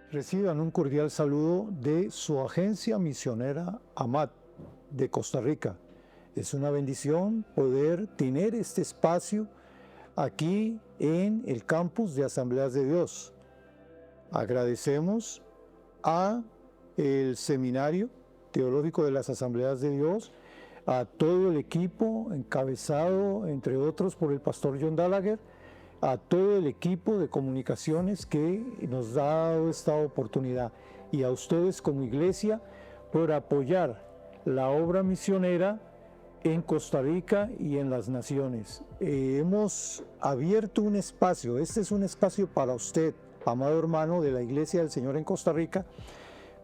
Reciban un cordial saludo de su agencia misionera AMAT de Costa Rica. Es una bendición poder tener este espacio aquí en el campus de Asambleas de Dios. Agradecemos a el Seminario Teológico de las Asambleas de Dios, a todo el equipo encabezado, entre otros, por el pastor John Gallagher, a todo el equipo de comunicaciones que nos ha dado esta oportunidad y a ustedes como iglesia por apoyar la obra misionera en Costa Rica y en las naciones. Hemos abierto un espacio, este es un espacio para usted, amado hermano de la Iglesia del Señor en Costa Rica,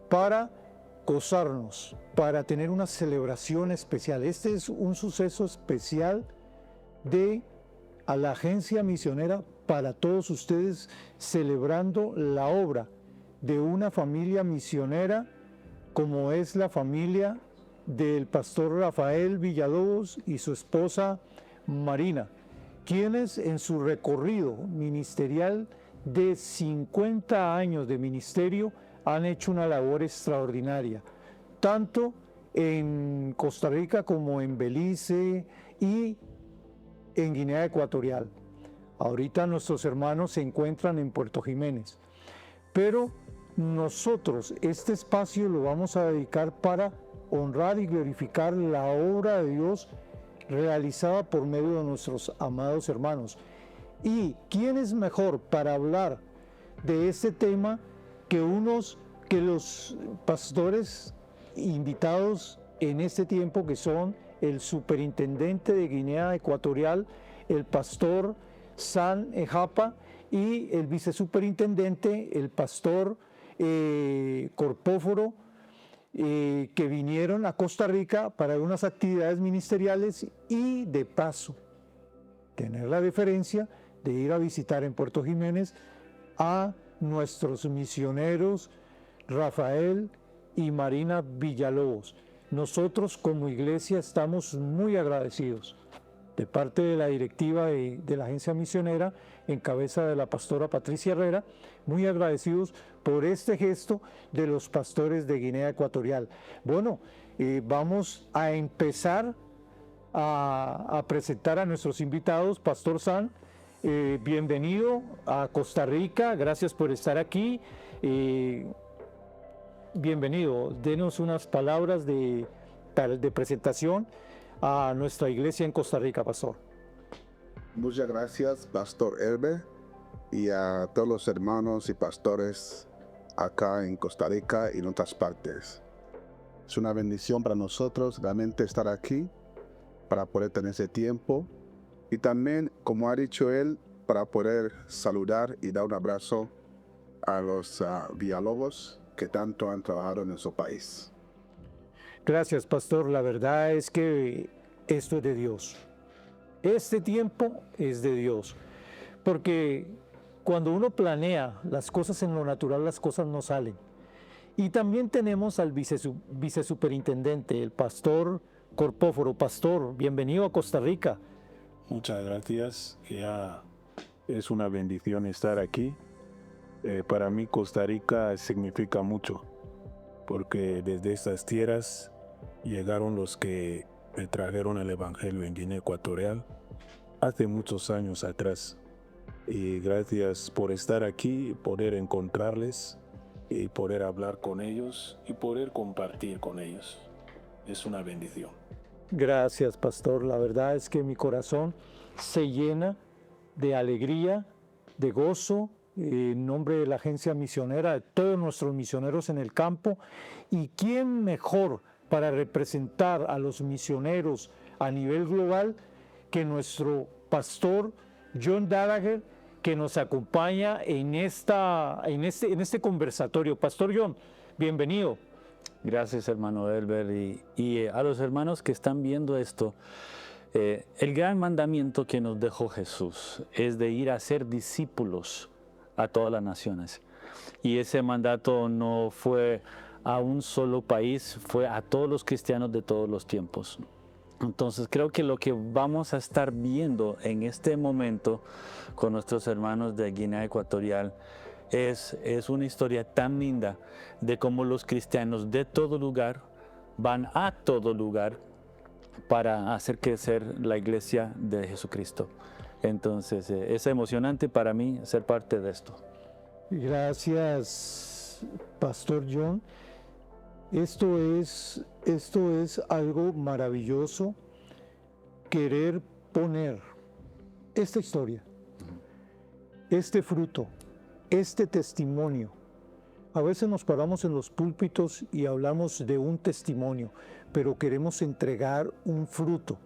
para gozarnos, para tener una celebración especial. Este es un suceso especial a la agencia misionera para todos ustedes, celebrando la obra de una familia misionera como es la familia del pastor Rafael Villalobos y su esposa Marina, quienes en su recorrido ministerial de 50 años de ministerio han hecho una labor extraordinaria, tanto en Costa Rica como en Belice y en Guinea Ecuatorial. Ahorita nuestros hermanos se encuentran en Puerto Jiménez, pero nosotros este espacio lo vamos a dedicar para honrar y glorificar la obra de Dios realizada por medio de nuestros amados hermanos. ¿Y quién es mejor para hablar de este tema que los pastores invitados en este tiempo, que son el superintendente de Guinea Ecuatorial, el pastor San Ejapa, y el vicesuperintendente, el pastor Corpóforo, que vinieron a Costa Rica para unas actividades ministeriales y de paso tener la deferencia de ir a visitar en Puerto Jiménez a nuestros misioneros Rafael y Marina Villalobos. Nosotros como iglesia estamos muy agradecidos de parte de la directiva de la agencia misionera en cabeza de la pastora Patricia Herrera, muy agradecidos por este gesto de los pastores de Guinea Ecuatorial. Bueno, vamos a empezar a presentar a nuestros invitados. Pastor San, bienvenido a Costa Rica, gracias por estar aquí. Bienvenido, denos unas palabras de presentación a nuestra iglesia en Costa Rica, pastor. Muchas gracias, Pastor Herbert, y a todos los hermanos y pastores acá en Costa Rica y en otras partes. Es una bendición para nosotros realmente estar aquí, para poder tener ese tiempo, y también, como ha dicho él, para poder saludar y dar un abrazo a los Villalobos que tanto han trabajado en nuestro país. Gracias, pastor. La verdad es que esto es de Dios. Este tiempo es de Dios. Porque cuando uno planea las cosas en lo natural, las cosas no salen. Y también tenemos al vicesuperintendente, el pastor Corpóforo. Pastor, bienvenido a Costa Rica. Muchas gracias. Ya es una bendición estar aquí. Para mí Costa Rica significa mucho, porque desde estas tierras llegaron los que me trajeron el Evangelio en Guinea Ecuatorial hace muchos años atrás. Y gracias por estar aquí, poder encontrarles y poder hablar con ellos y poder compartir con ellos. Es una bendición. Gracias, pastor. La verdad es que mi corazón se llena de alegría, de gozo, en nombre de la agencia misionera, de todos nuestros misioneros en el campo. ¿Y quién mejor para representar a los misioneros a nivel global que nuestro pastor John Gallagher, que nos acompaña en este conversatorio? Pastor John, bienvenido. Gracias, hermano Elber, y a los hermanos que están viendo esto. El gran mandamiento que nos dejó Jesús es de ir a ser discípulos a todas las naciones. Y ese mandato no fue a un solo país, fue a todos los cristianos de todos los tiempos. Entonces creo que lo que vamos a estar viendo en este momento con nuestros hermanos de Guinea Ecuatorial es una historia tan linda de cómo los cristianos de todo lugar van a todo lugar para hacer crecer la iglesia de Jesucristo. Entonces, es emocionante para mí ser parte de esto. Gracias, Pastor John. Esto es algo maravilloso, querer poner esta historia, este fruto, este testimonio. A veces nos paramos en los púlpitos y hablamos de un testimonio, pero queremos entregar un fruto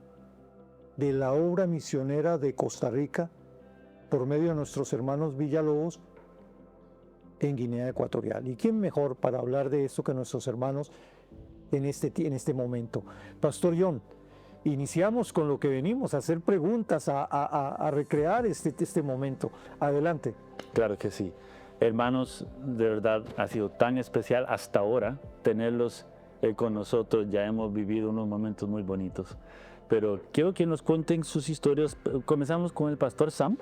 de la obra misionera de Costa Rica por medio de nuestros hermanos Villalobos en Guinea Ecuatorial. ¿Y quién mejor para hablar de esto que nuestros hermanos en este momento? Pastor John, iniciamos con lo que venimos, a hacer preguntas, a recrear este momento. Adelante. Claro que sí. Hermanos, de verdad ha sido tan especial hasta ahora tenerlos con nosotros. Ya hemos vivido unos momentos muy bonitos. Pero quiero que nos cuenten sus historias. Comenzamos con el pastor Sam.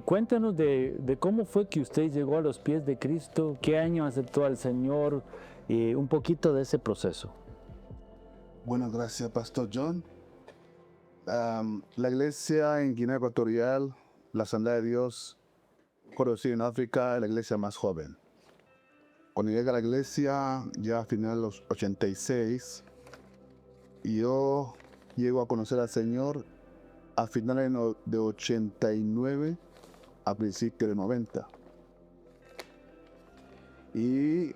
Cuéntanos de cómo fue que usted llegó a los pies de Cristo, qué año aceptó al Señor, un poquito de ese proceso. Bueno, gracias, Pastor John. La iglesia en Guinea Ecuatorial, la Asamblea de Dios, conocida en África, es la iglesia más joven. Cuando llegué a la iglesia, ya a finales de los 86, y yo llego a conocer al Señor a finales de 89, a principios de 90. Y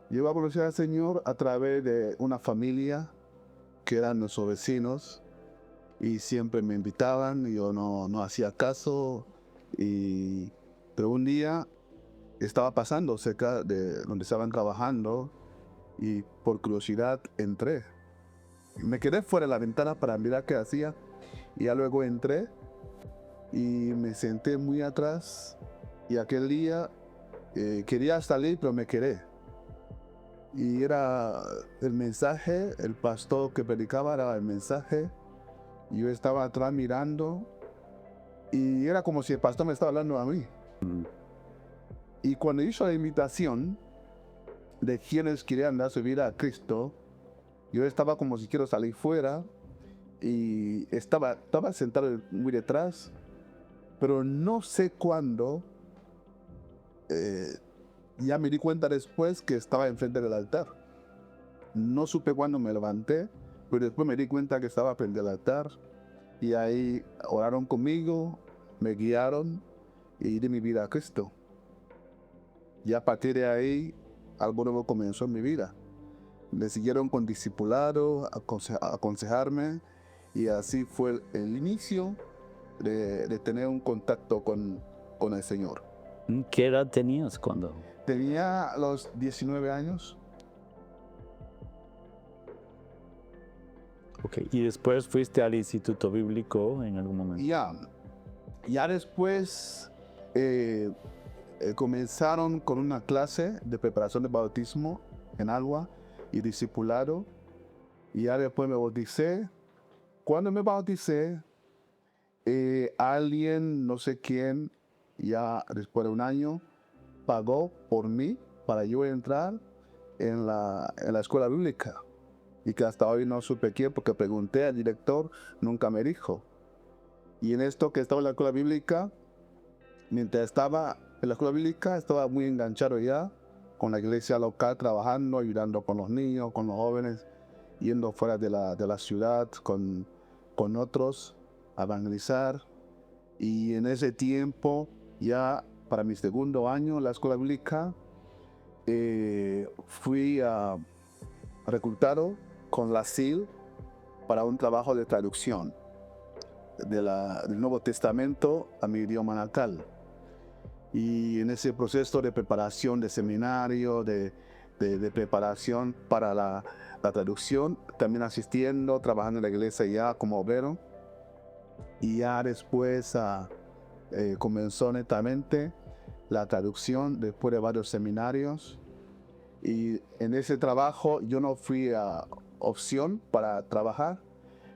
llego a conocer al Señor a través de una familia que eran nuestros vecinos y siempre me invitaban y yo no hacía caso. Pero un día estaba pasando cerca de donde estaban trabajando y por curiosidad entré. Me quedé fuera de la ventana para mirar qué hacía y ya luego entré y me senté muy atrás y aquel día quería salir pero me quedé. Y era el mensaje, el pastor que predicaba era el mensaje. Y yo estaba atrás mirando y era como si el pastor me estaba hablando a mí. Y cuando hizo la invitación de quienes querían dar su vida a Cristo, yo estaba como si quiero salir fuera y estaba sentado muy detrás, pero no sé cuándo. Ya me di cuenta después que estaba enfrente del altar. No supe cuándo me levanté, pero después me di cuenta que estaba frente al altar. Y ahí oraron conmigo, me guiaron y di mi vida a Cristo. Y a partir de ahí, algo nuevo comenzó en mi vida. Me siguieron con discipulado, aconsejarme. Y así fue el inicio de tener un contacto con el Señor. ¿Qué edad tenías cuando? Tenía los 19 años. Okay. ¿Y después fuiste al Instituto Bíblico en algún momento? Ya después comenzaron con una clase de preparación de bautismo en agua y discipulado. Y ya después me bauticé. Cuando me bauticé, alguien, no sé quién, ya después de un año, pagó por mí para yo entrar en la escuela bíblica. Y que hasta hoy no supe quién, porque pregunté al director, nunca me dijo. Y en esto que estaba en la escuela bíblica, mientras estaba en la escuela bíblica, estaba muy enganchado ya con la iglesia local, trabajando, ayudando con los niños, con los jóvenes, yendo fuera de la ciudad con otros a evangelizar. Y en ese tiempo, ya para mi segundo año en la escuela bíblica, fui reclutado con la CIL para un trabajo de traducción del Nuevo Testamento a mi idioma natal. Y en ese proceso de preparación de seminario, de preparación para la traducción, también asistiendo, trabajando en la iglesia ya como obrero. Y ya después comenzó netamente la traducción después de varios seminarios. Y en ese trabajo yo no fui a opción para trabajar,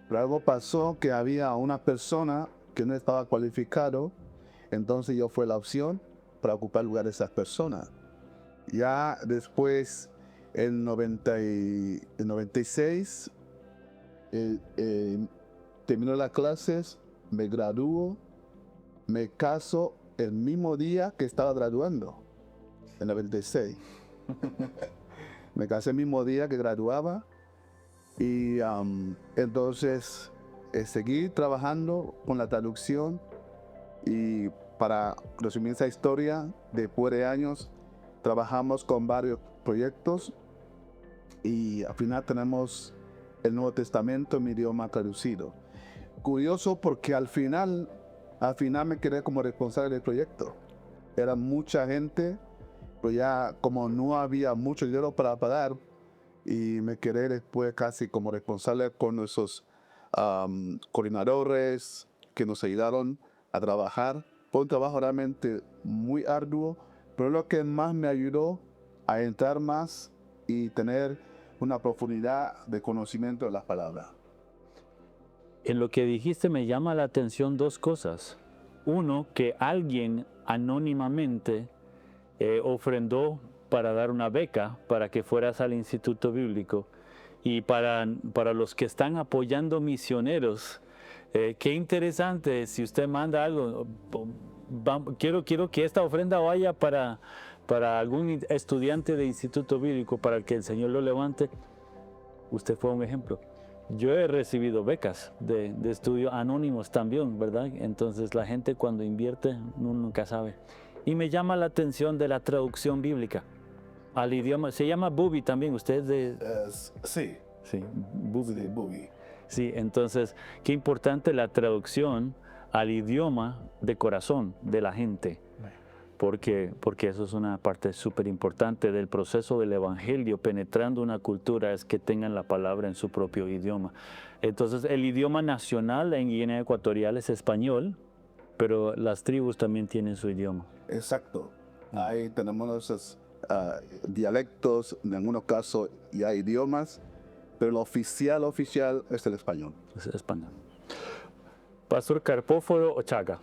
pero algo pasó que había una persona que no estaba cualificado, entonces yo fui la opción para ocupar el lugar de esas personas. Ya después, en 96, termino las clases, me gradúo, me caso el mismo día que estaba graduando, en 96. Me casé el mismo día que graduaba y entonces seguí trabajando con la traducción y para resumir esa historia, después de años trabajamos con varios proyectos y al final tenemos el Nuevo Testamento en mi idioma traducido. Curioso porque al final me quedé como responsable del proyecto. Era mucha gente, pero ya como no había mucho dinero para pagar, y me quedé después casi como responsable con nuestros coordinadores que nos ayudaron a trabajar. Fue un trabajo realmente muy arduo, pero lo que más me ayudó a entrar más y tener una profundidad de conocimiento de las palabras. En lo que dijiste me llama la atención dos cosas. Uno, que alguien anónimamente ofrendó para dar una beca para que fueras al Instituto Bíblico. Y para los que están apoyando misioneros, qué interesante, si usted manda algo, quiero que esta ofrenda vaya para algún estudiante de Instituto Bíblico, para que el Señor lo levante. Usted fue un ejemplo. Yo he recibido becas de estudio anónimos también, ¿verdad? Entonces la gente cuando invierte nunca sabe. Y me llama la atención de la traducción bíblica al idioma. Se llama Bubi también, usted Sí, Sí, Bubi. sí, Bubi. Sí, entonces, qué importante la traducción al idioma de corazón de la gente. Porque eso es una parte súper importante del proceso del evangelio, penetrando una cultura, es que tengan la palabra en su propio idioma. Entonces, el idioma nacional en Guinea Ecuatorial es español, pero las tribus también tienen su idioma. Exacto. Ahí tenemos nuestros dialectos, en algunos casos ya idiomas, pero lo oficial es el español. Es español. Pastor Carpóforo Ochaga,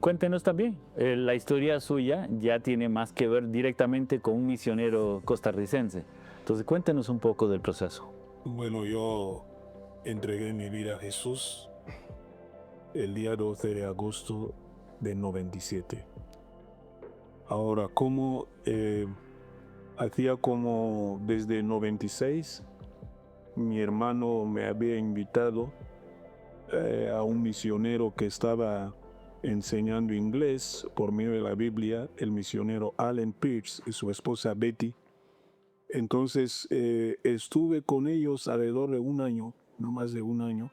cuéntenos también, la historia suya ya tiene más que ver directamente con un misionero costarricense. Entonces cuéntenos un poco del proceso. Bueno, yo entregué mi vida a Jesús el día 12 de agosto de 97. Ahora, como hacía como desde 96, mi hermano me había invitado a un misionero que estaba enseñando inglés por medio de la Biblia, el misionero Alan Pierce y su esposa Betty. Entonces estuve con ellos alrededor de un año, no más de un año,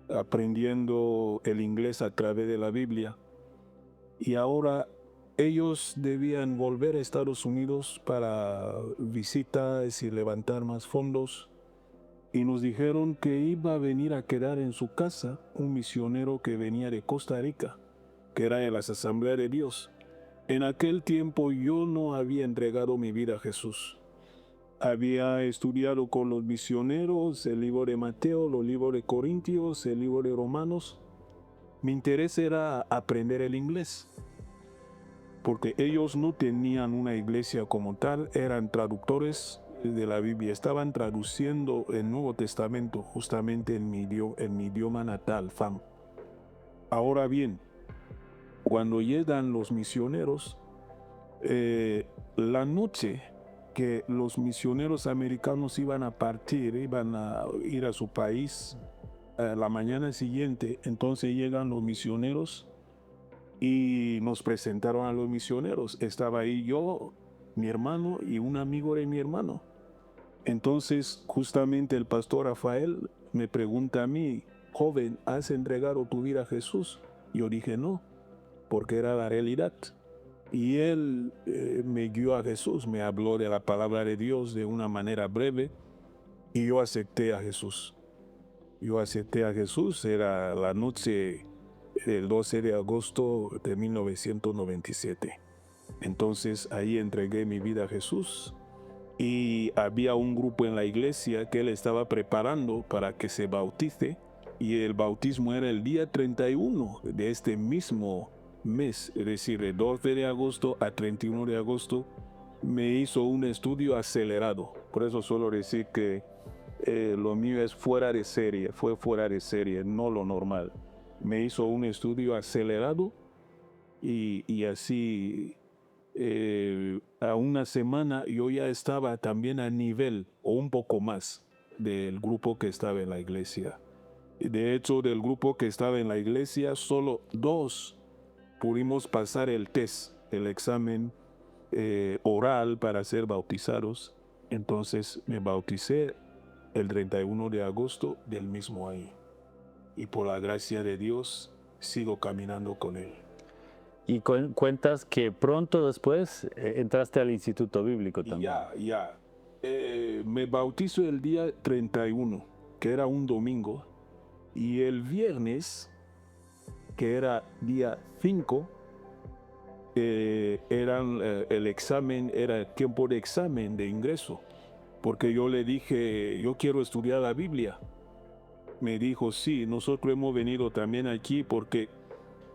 aprendiendo el inglés a través de la Biblia. Y ahora ellos debían volver a Estados Unidos para visitas y levantar más fondos. Y nos dijeron que iba a venir a quedar en su casa un misionero que venía de Costa Rica, que era de las Asambleas de Dios. En aquel tiempo yo no había entregado mi vida a Jesús. Había estudiado con los misioneros el libro de Mateo, los libros de Corintios, el libro de Romanos. Mi interés era aprender el inglés, porque ellos no tenían una iglesia como tal, eran traductores de la Biblia, estaban traduciendo el Nuevo Testamento justamente en mi idioma natal, FAM. Ahora bien, cuando llegan los misioneros, la noche que los misioneros americanos iban a partir, iban a ir a su país, la mañana siguiente, entonces llegan los misioneros y nos presentaron a los misioneros. Estaba ahí yo, mi hermano y un amigo de mi hermano. Entonces, justamente el pastor Rafael me pregunta a mí, joven, ¿has entregado tu vida a Jesús? Yo dije no, porque era la realidad. Y él me guió a Jesús, me habló de la palabra de Dios de una manera breve y yo acepté a Jesús. Yo acepté a Jesús, era la noche del 12 de agosto de 1997. Entonces ahí entregué mi vida a Jesús y había un grupo en la iglesia que él estaba preparando para que se bautice y el bautismo era el día 31 de este mismo mes, es decir, de 12 de agosto a 31 de agosto, me hizo un estudio acelerado. Por eso suelo decir que lo mío es fuera de serie, fue fuera de serie, no lo normal. Me hizo un estudio acelerado y así a una semana yo ya estaba también a nivel o un poco más del grupo que estaba en la iglesia. De hecho, del grupo que estaba en la iglesia, solo 2 pudimos pasar el test, el examen oral para ser bautizados. Entonces me bauticé el 31 de agosto del mismo año. Y por la gracia de Dios, sigo caminando con Él. Y cuentas que pronto después entraste al Instituto Bíblico también. Ya. Me bautizo el día 31, que era un domingo. Y el viernes, que era día 5, el examen, era tiempo de examen de ingreso. Porque yo le dije, yo quiero estudiar la Biblia. Me dijo, sí, nosotros hemos venido también aquí porque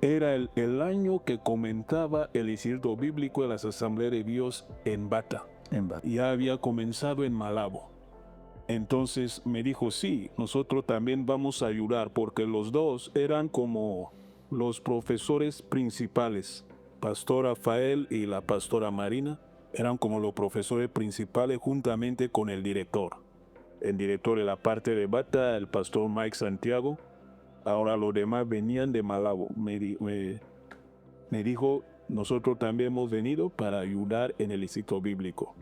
era el año que comentaba el Instituto Bíblico de las Asambleas de Dios en Bata. Ya había comenzado en Malabo. Entonces me dijo, sí, nosotros también vamos a ayudar, porque los 2 eran como los profesores principales. Pastor Rafael y la pastora Marina eran como los profesores principales juntamente con el director. El director de la parte de Bata, el pastor Mike Santiago. Ahora los demás venían de Malabo. Me dijo, nosotros también hemos venido para ayudar en el Instituto Bíblico.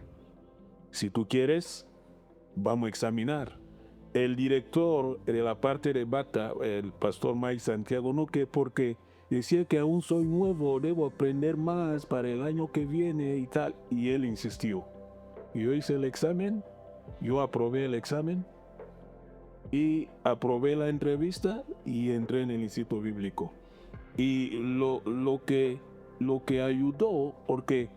Si tú quieres, vamos a examinar. El director de la parte de Bata, el pastor Mike Santiago, no, que porque decía que aún soy nuevo, debo aprender más para el año que viene y tal. Y él insistió. Yo hice el examen, yo aprobé el examen y aprobé la entrevista y entré en el Instituto Bíblico. Y lo que ayudó, porque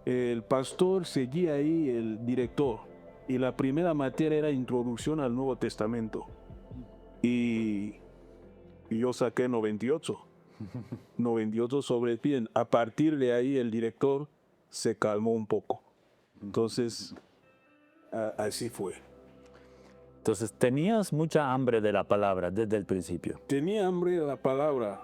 el pastor seguía ahí, el director, y la primera materia era Introducción al Nuevo Testamento. Y yo saqué 98. 98 sobre 100. A partir de ahí el director se calmó un poco. Entonces, así fue. Entonces tenías mucha hambre de la palabra desde el principio. Tenía hambre de la palabra,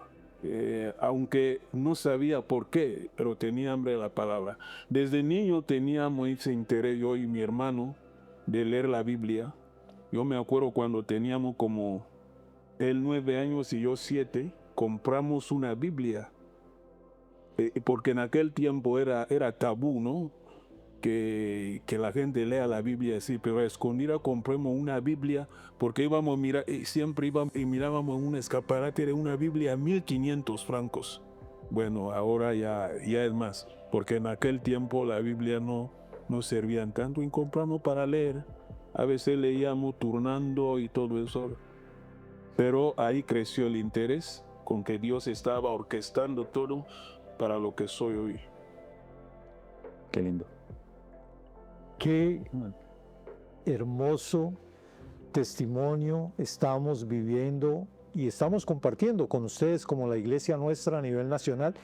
aunque no sabía por qué, pero tenía hambre de la palabra. Desde niño teníamos ese interés, yo y mi hermano, de leer la Biblia. Yo me acuerdo cuando teníamos como él 9 años y yo 7, compramos una Biblia, porque en aquel tiempo era tabú, ¿no? Que la gente lea la Biblia así, pero a escondida compramos una Biblia porque íbamos a mirar, siempre íbamos y mirábamos en un escaparate de una Biblia a 1,500 francos. Bueno, ahora ya es más, porque en aquel tiempo la Biblia no servían tanto y compramos para leer. A veces leíamos turnando y todo eso. Pero ahí creció el interés con que Dios estaba orquestando todo para lo que soy hoy. Qué lindo. Qué hermoso testimonio estamos viviendo y estamos compartiendo con ustedes como la iglesia nuestra a nivel nacional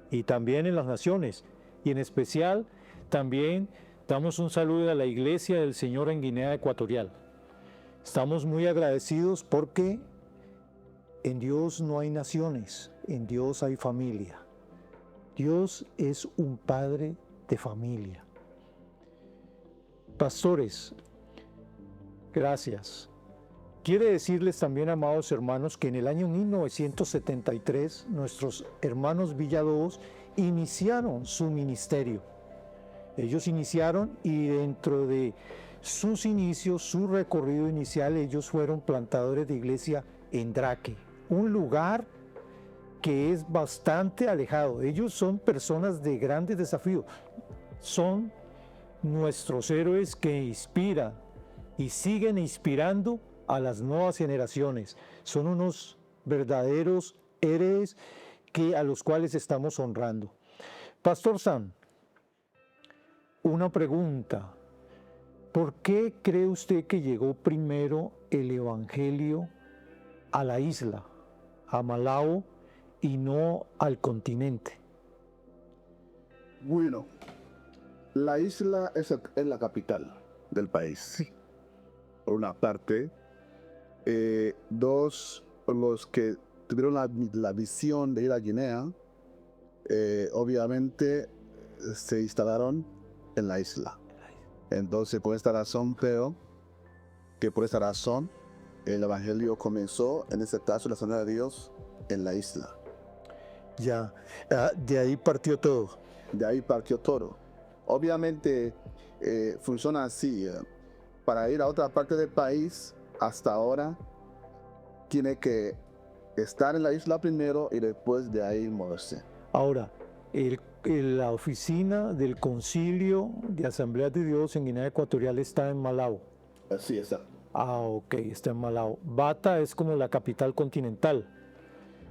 y también en las naciones. Y en especial también damos un saludo a la iglesia del Señor en Guinea Ecuatorial. Estamos muy agradecidos porque en Dios no hay naciones, en Dios hay familia. Dios es un padre de familia. Pastores, gracias. Quiere decirles también, amados hermanos, que en el año 1973 nuestros hermanos Villalobos iniciaron su ministerio. Ellos iniciaron y dentro de sus inicios, su recorrido inicial, ellos fueron plantadores de iglesia en Draque, un lugar que es bastante alejado. Ellos son personas de grandes desafíos. Son nuestros héroes que inspiran y siguen inspirando a las nuevas generaciones. Son unos verdaderos héroes a los cuales estamos honrando. Pastor Sam, una pregunta. ¿Por qué cree usted que llegó primero el Evangelio a la isla, a Malabo, y no al continente? Bueno, la isla es la capital del país. Por una parte, dos, los que tuvieron la visión de ir a Guinea, obviamente se instalaron en la isla. Entonces, por esta razón creo que por esta razón el evangelio comenzó, en este caso la Asamblea de Dios, en la isla. Ya, de ahí partió todo. De ahí partió todo. Obviamente funciona así. Para ir a otra parte del país, hasta ahora, tiene que estar en la isla primero y después de ahí moverse. Ahora, la oficina del Concilio de Asambleas de Dios en Guinea Ecuatorial está en Malabo. Así está. Ok, está en Malabo. Bata es como la capital continental,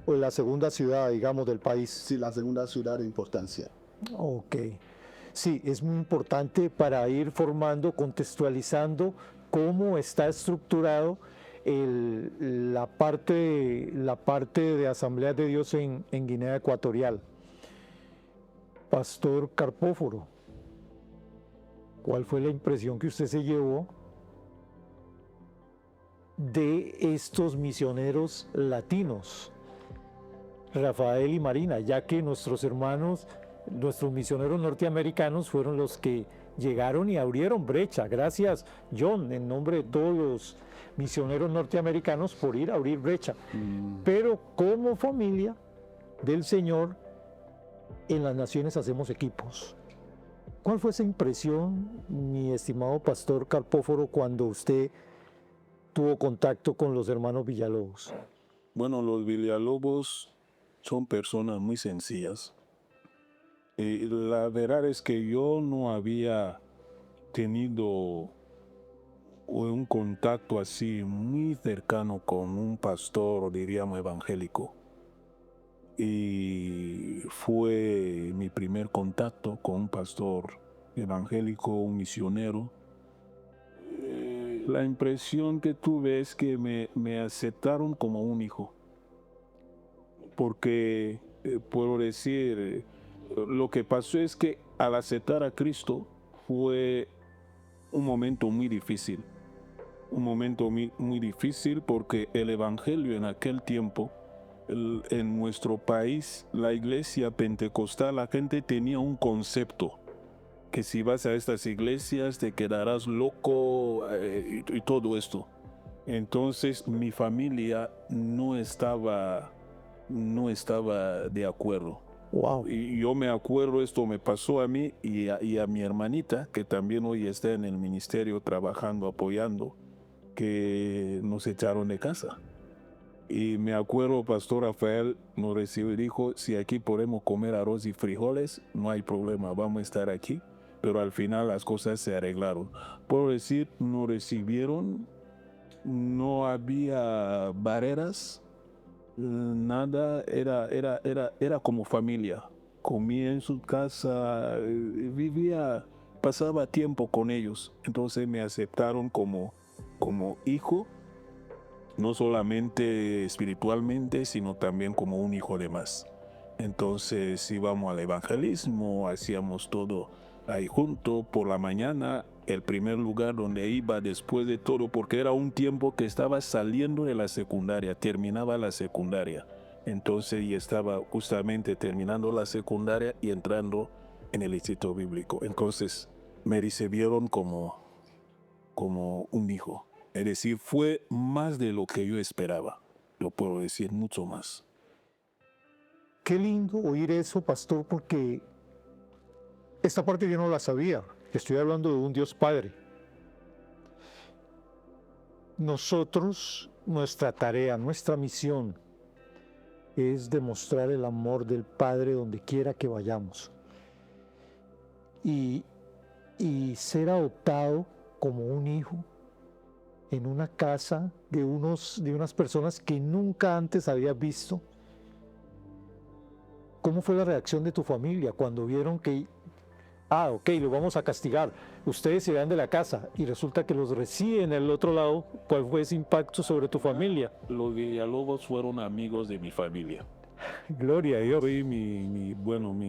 o la segunda ciudad, digamos, del país. Sí, la segunda ciudad de importancia. Ok. Sí, es muy importante para ir formando, contextualizando cómo está estructurado la parte de Asambleas de Dios en Guinea Ecuatorial. Pastor Carpóforo, ¿cuál fue la impresión que usted se llevó de estos misioneros latinos, Rafael y Marina, ya que nuestros hermanos, nuestros misioneros norteamericanos fueron los que llegaron y abrieron brecha? Gracias, John, en nombre de todos los misioneros norteamericanos por ir a abrir brecha. Pero como familia del Señor, en las naciones hacemos equipos. ¿Cuál fue esa impresión, mi estimado pastor Carpóforo, cuando usted tuvo contacto con los hermanos Villalobos? Bueno, los Villalobos son personas muy sencillas. La verdad es que yo no había tenido un contacto así muy cercano con un pastor, diríamos, evangélico. Y fue mi primer contacto con un pastor evangélico, un misionero. La impresión que tuve es que me aceptaron como un hijo. Porque, puedo decir, lo que pasó es que al aceptar a Cristo fue un momento muy difícil. Un momento muy difícil porque el evangelio en aquel tiempo, en nuestro país, la iglesia pentecostal, la gente tenía un concepto que si vas a estas iglesias te quedarás loco y todo esto. Entonces mi familia no estaba de acuerdo. Wow. Y yo me acuerdo, esto me pasó a mí y a mi hermanita, que también hoy está en el ministerio trabajando, apoyando, que nos echaron de casa. Y me acuerdo, Pastor Rafael nos recibió y dijo, si aquí podemos comer arroz y frijoles, no hay problema, vamos a estar aquí. Pero al final las cosas se arreglaron. Puedo decir, nos recibieron, no había barreras, nada, era como familia. Comía en su casa, vivía, pasaba tiempo con ellos. Entonces me aceptaron como hijo, no solamente espiritualmente, sino también como un hijo de más. Entonces íbamos al evangelismo, hacíamos todo ahí junto por la mañana, el primer lugar donde iba después de todo, porque era un tiempo que estaba saliendo de la secundaria, terminaba la secundaria. Entonces y estaba justamente terminando la secundaria y entrando en el instituto bíblico. Entonces me recibieron como un hijo. Es decir, fue más de lo que yo esperaba. Lo puedo decir, mucho más. Qué lindo oír eso, pastor, porque esta parte yo no la sabía. Estoy hablando de un Dios Padre. Nosotros, nuestra tarea, nuestra misión es demostrar el amor del Padre donde quiera que vayamos. Y ser adoptado como un hijo en una casa de unas personas que nunca antes habías visto. ¿Cómo fue la reacción de tu familia cuando vieron que, ok, los vamos a castigar, ustedes se van de la casa y resulta que los reciben en el otro lado? ¿Cuál fue ese impacto sobre tu familia? Los Villalobos fueron amigos de mi familia. Gloria, yo vi mi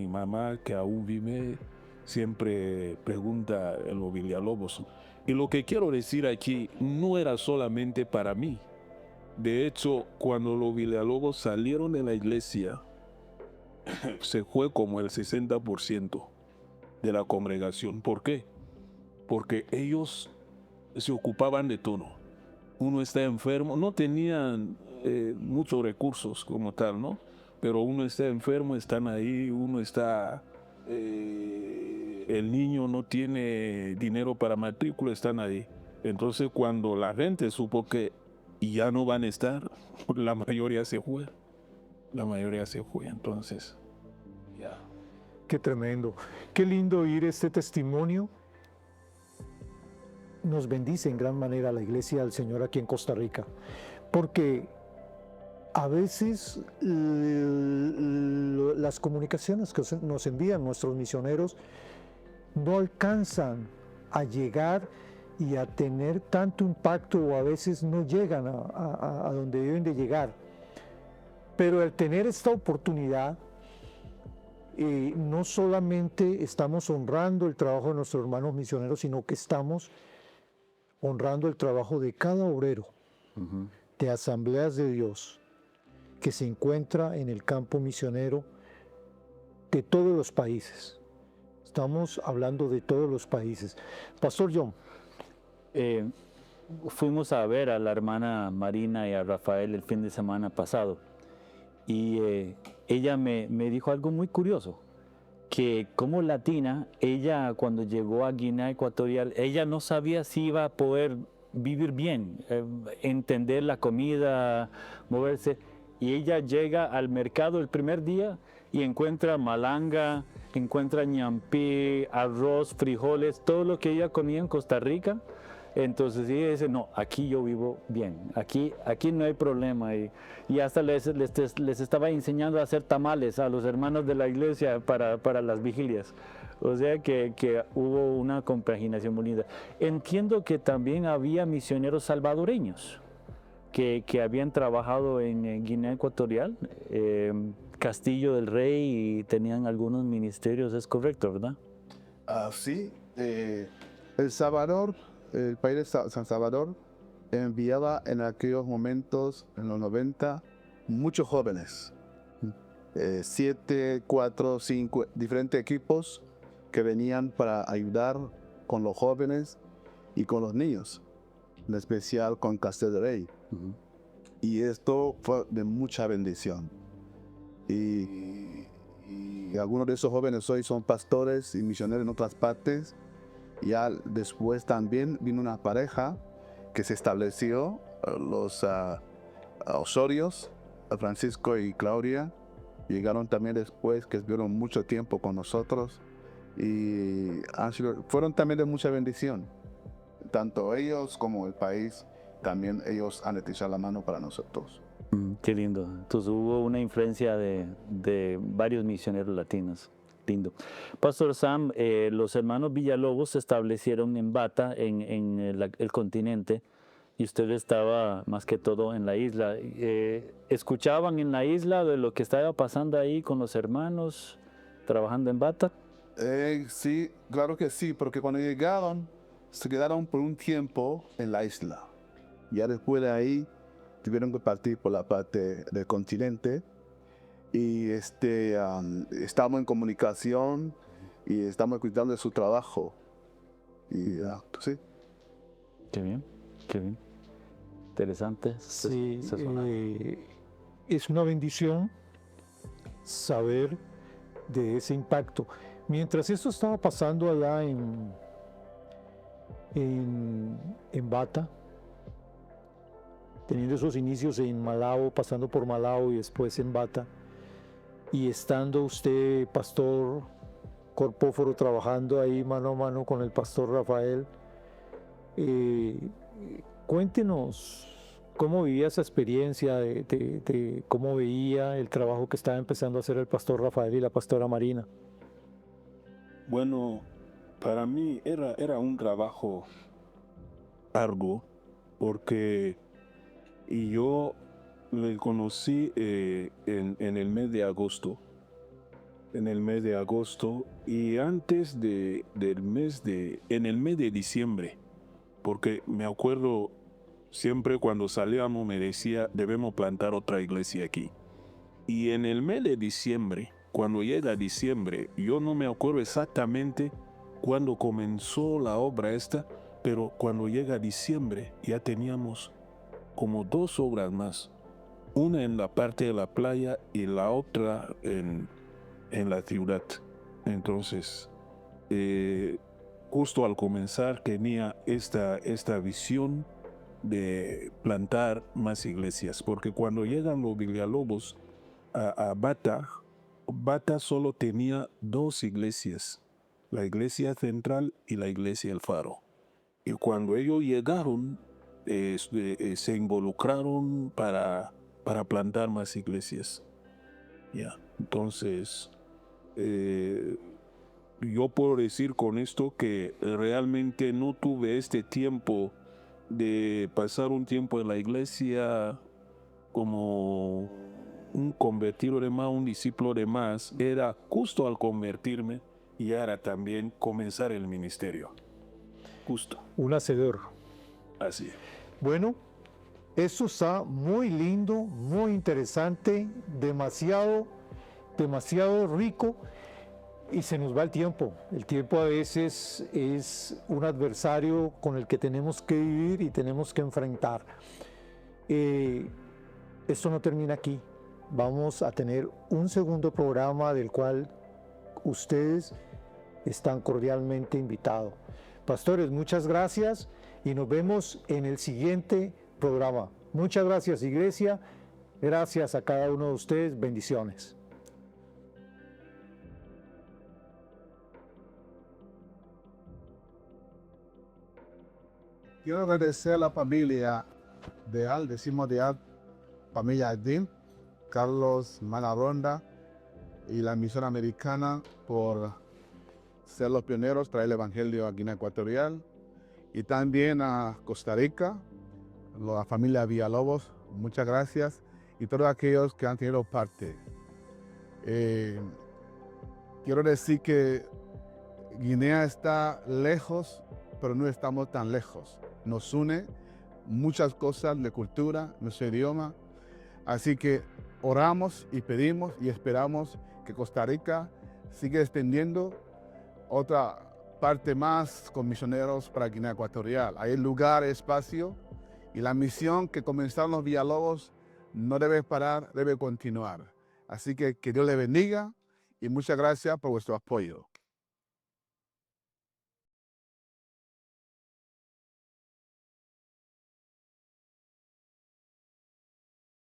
mamá que aún vive, siempre pregunta en los Villalobos. Y lo que quiero decir aquí no era solamente para mí. De hecho, cuando los Villalobos salieron de la iglesia, se fue como el 60% de la congregación. ¿Por qué? Porque ellos se ocupaban de todo. Uno está enfermo, no tenían muchos recursos como tal, ¿no? Pero uno está enfermo, están ahí, uno está, el niño no tiene dinero para matrícula, están ahí. Entonces cuando la gente supo que ya no van a estar, la mayoría se fue. La mayoría se fue, entonces, ya. Qué tremendo. Qué lindo oír este testimonio. Nos bendice en gran manera la Iglesia del Señor aquí en Costa Rica, porque a veces las comunicaciones que nos envían nuestros misioneros no alcanzan a llegar y a tener tanto impacto, o a veces no llegan a donde deben de llegar. Pero al tener esta oportunidad, no solamente estamos honrando el trabajo de nuestros hermanos misioneros, sino que estamos honrando el trabajo de cada obrero de Asambleas de Dios que se encuentra en el campo misionero de todos los países. Estamos hablando de todos los países. Pastor John. Fuimos a ver a la hermana Marina y a Rafael el fin de semana pasado y ella me dijo algo muy curioso, que como latina, ella cuando llegó a Guinea Ecuatorial, ella no sabía si iba a poder vivir bien, entender la comida, moverse, y ella llega al mercado el primer día y encuentra malanga, encuentra ñampí, arroz, frijoles, todo lo que ella comía en Costa Rica. Entonces ella dice, no, aquí yo vivo bien, aquí no hay problema. Y hasta les estaba enseñando a hacer tamales a los hermanos de la iglesia para las vigilias. O sea que hubo una compaginación bonita. Entiendo que también había misioneros salvadoreños que habían trabajado en Guinea Ecuatorial, Castillo del Rey, y tenían algunos ministerios, es correcto, ¿verdad? Sí, El Salvador, el país de San Salvador, enviaba en aquellos momentos, en los 90, muchos jóvenes. 7, 4, 5 diferentes equipos que venían para ayudar con los jóvenes y con los niños, en especial con Castillo del Rey. Y esto fue de mucha bendición. Y algunos de esos jóvenes hoy son pastores y misioneros en otras partes. Ya después también vino una pareja que se estableció, los Osorios, Francisco y Claudia, llegaron también después, que estuvieron mucho tiempo con nosotros y fueron también de mucha bendición. Tanto ellos como el país, también ellos han echado la mano para nosotros. Qué lindo. Entonces hubo una influencia de varios misioneros latinos. Lindo. Pastor Sam, los hermanos Villalobos se establecieron en Bata, en el continente, y usted estaba más que todo en la isla. ¿Escuchaban en la isla de lo que estaba pasando ahí con los hermanos trabajando en Bata? Sí, claro que sí, porque cuando llegaron, se quedaron por un tiempo en la isla. Ya después de ahí, tuvieron que partir por la parte del continente. Y estamos en comunicación y estamos cuidando de su trabajo. Y sí. Qué bien, qué bien. Interesante. Sí, es una bendición saber de ese impacto. Mientras esto estaba pasando allá en Bata, teniendo esos inicios en Malabo, pasando por Malabo y después en Bata, y estando usted, pastor Corpóforo, trabajando ahí mano a mano con el pastor Rafael, cuéntenos cómo vivía esa experiencia de cómo veía el trabajo que estaba empezando a hacer el pastor Rafael y la pastora Marina. Bueno, para mí era un trabajo arduo, porque yo le conocí en el mes de agosto. En el mes de agosto y antes en el mes de diciembre, porque me acuerdo siempre cuando salíamos me decía, debemos plantar otra iglesia aquí. Y en el mes de diciembre, cuando llega diciembre, yo no me acuerdo exactamente cuándo comenzó la obra esta, pero cuando llega diciembre ya teníamos como 2 obras más. Una en la parte de la playa y la otra en la ciudad. Entonces, justo al comenzar tenía esta visión de plantar más iglesias, porque cuando llegan los Villalobos a Bata, Bata solo tenía 2 iglesias, la iglesia central y la iglesia El Faro. Y cuando ellos llegaron, se involucraron para plantar más iglesias. Ya, entonces, yo puedo decir con esto que realmente no tuve este tiempo de pasar un tiempo en la iglesia como un convertido de más, un discípulo de más. Era justo al convertirme y era también comenzar el ministerio. Justo. Un hacedor. Así. Bueno, eso está muy lindo, muy interesante, demasiado rico y se nos va el tiempo. El tiempo a veces es un adversario con el que tenemos que vivir y tenemos que enfrentar. Esto no termina aquí. Vamos a tener un segundo programa del cual ustedes están cordialmente invitados. Pastores, muchas gracias y nos vemos en el siguiente programa. Muchas gracias, iglesia. Gracias a cada uno de ustedes. Bendiciones. Quiero agradecer a la familia decimos de Al, familia Adin, Carlos Manaronda y la misión americana por ser los pioneros, traer el evangelio a Guinea Ecuatorial, y también a Costa Rica, la familia Villalobos, muchas gracias, y todos aquellos que han tenido parte. Quiero decir que Guinea está lejos, pero no estamos tan lejos. Nos une muchas cosas de cultura, nuestro idioma, así que oramos y pedimos y esperamos que Costa Rica siga extendiendo otra parte más con misioneros para Guinea Ecuatorial. Hay lugar, espacio, y la misión que comenzaron los Villalobos no debe parar, debe continuar. Así que Dios les bendiga y muchas gracias por vuestro apoyo.